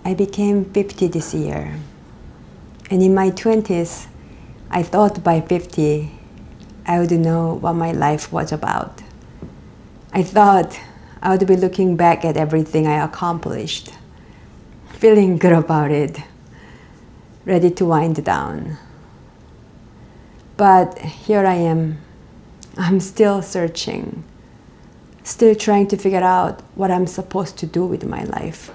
I became 50 this year. And in my 20s, I thought by 50, I would know what my life was about. I thought I would be looking back at everything I accomplished, feeling good about it, ready to wind down. But here I am. I'm still searching, still trying to figure out what I'm supposed to do with my life.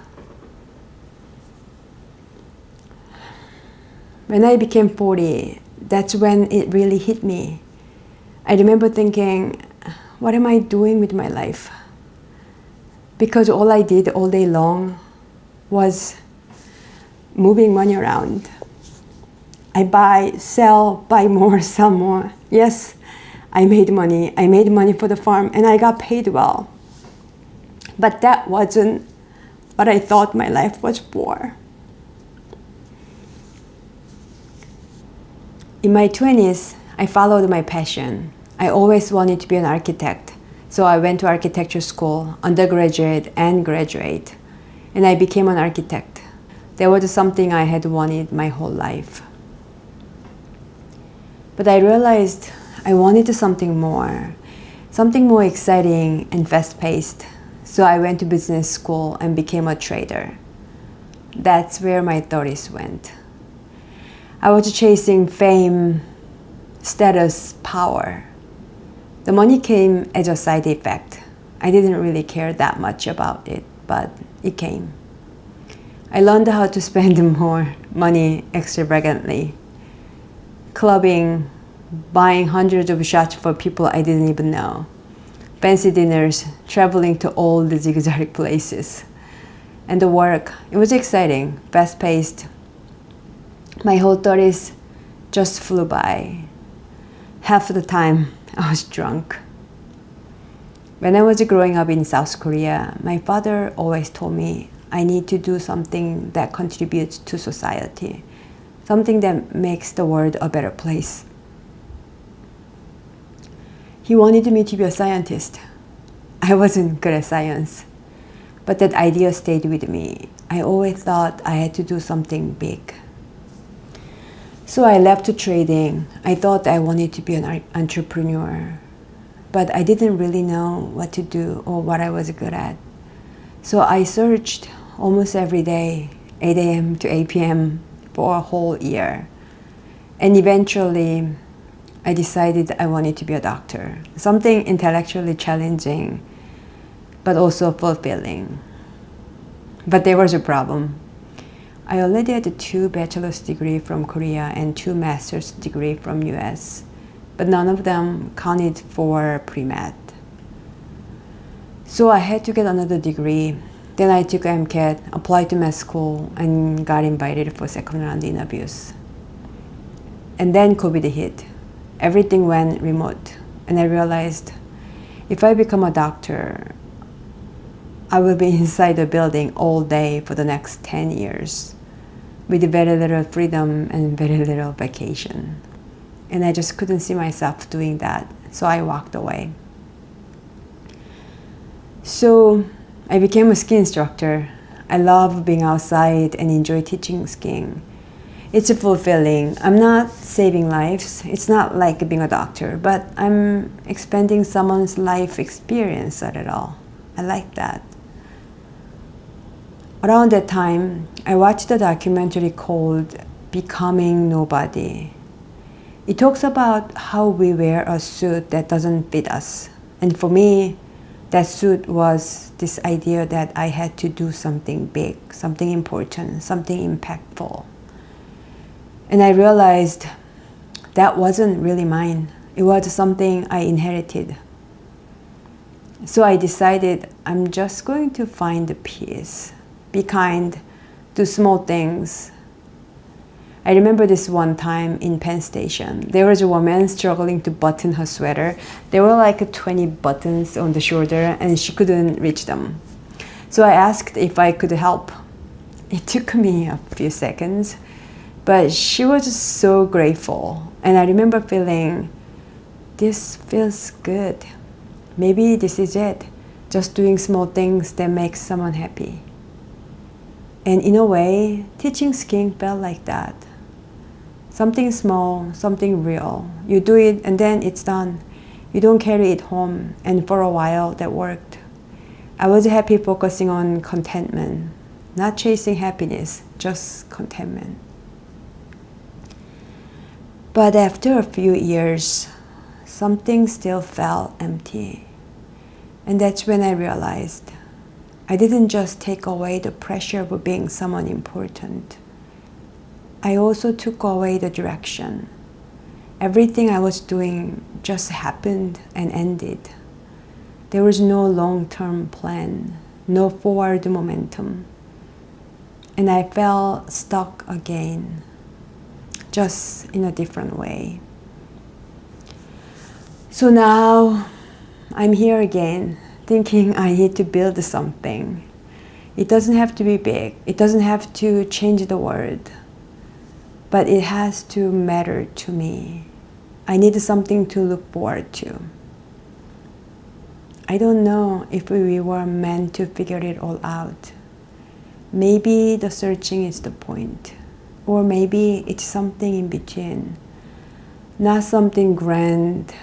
When I became 40, that's when it really hit me. I remember thinking, what am I doing with my life? Because all I did all day long was moving money around. I buy, sell, buy more, sell more. Yes, I made money. I made money for the farm and I got paid well. But that wasn't what I thought my life was for. In my 20s, I followed my passion. I always wanted to be an architect. So I went to architecture school, undergraduate and graduate. And I became an architect. That was something I had wanted my whole life. But I realized I wanted something more exciting and fast-paced. So I went to business school and became a trader. That's where my 30s went. I was chasing fame, status, power. The money came as a side effect. I didn't really care that much about it, but it came. I learned how to spend more money extravagantly. Clubbing, buying hundreds of shots for people I didn't even know. Fancy dinners, traveling to all the exotic places. And the work, it was exciting, fast-paced. My whole 30s just flew by. Half of the time, I was drunk. When I was growing up in South Korea, my father always told me I need to do something that contributes to society, something that makes the world a better place. He wanted me to be a scientist. I wasn't good at science, but that idea stayed with me. I always thought I had to do something big. So I left trading. I thought I wanted to be an entrepreneur, but I didn't really know what to do or what I was good at. So I searched almost every day, 8 a.m. to 8 p.m. for a whole year. And eventually, I decided I wanted to be a doctor, something intellectually challenging, but also fulfilling. But there was a problem. I already had 2 bachelor's degrees from Korea and 2 master's degrees from US, but none of them counted for pre-med. So I had to get another degree. Then I took MCAT, applied to med school, and got invited for second round interviews. And then COVID hit. Everything went remote, and I realized if I become a doctor, I will be inside the building all day for the next 10 years with very little freedom and very little vacation. And I just couldn't see myself doing that, so I walked away. So I became a ski instructor. I love being outside and enjoy teaching skiing. It's fulfilling. I'm not saving lives. It's not like being a doctor, but I'm expanding someone's life experience at it all. I like that. Around that time, I watched a documentary called Becoming Nobody. It talks about how we wear a suit that doesn't fit us. And for me, that suit was this idea that I had to do something big, something important, something impactful. And I realized that wasn't really mine. It was something I inherited. So I decided I'm just going to find the peace. Be kind, do small things. I remember this one time in Penn Station. There was a woman struggling to button her sweater. There were like 20 buttons on the shoulder and she couldn't reach them. So I asked if I could help. It took me a few seconds, but she was so grateful. And I remember feeling, this feels good. Maybe this is it. Just doing small things that make someone happy. And in a way, teaching skiing felt like that. Something small, something real. You do it and then it's done. You don't carry it home. And for a while, that worked. I was happy focusing on contentment, not chasing happiness, just contentment. But after a few years, something still felt empty. And that's when I realized I didn't just take away the pressure of being someone important. I also took away the direction. Everything I was doing just happened and ended. There was no long-term plan, no forward momentum. And I felt stuck again, just in a different way. So now I'm here again, thinking I need to build something. It doesn't have to be big. It doesn't have to change the world. But it has to matter to me. I need something to look forward to. I don't know if we were meant to figure it all out. Maybe the searching is the point. Or maybe it's something in between. Not something grand,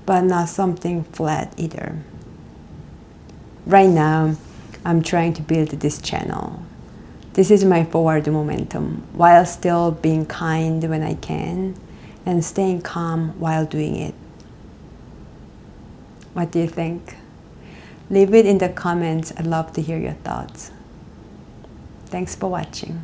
but not something flat either. Right now, I'm trying to build this channel. This is my forward momentum, while still being kind when I can, and staying calm while doing it. What do you think? Leave it in the comments. I'd love to hear your thoughts. Thanks for watching.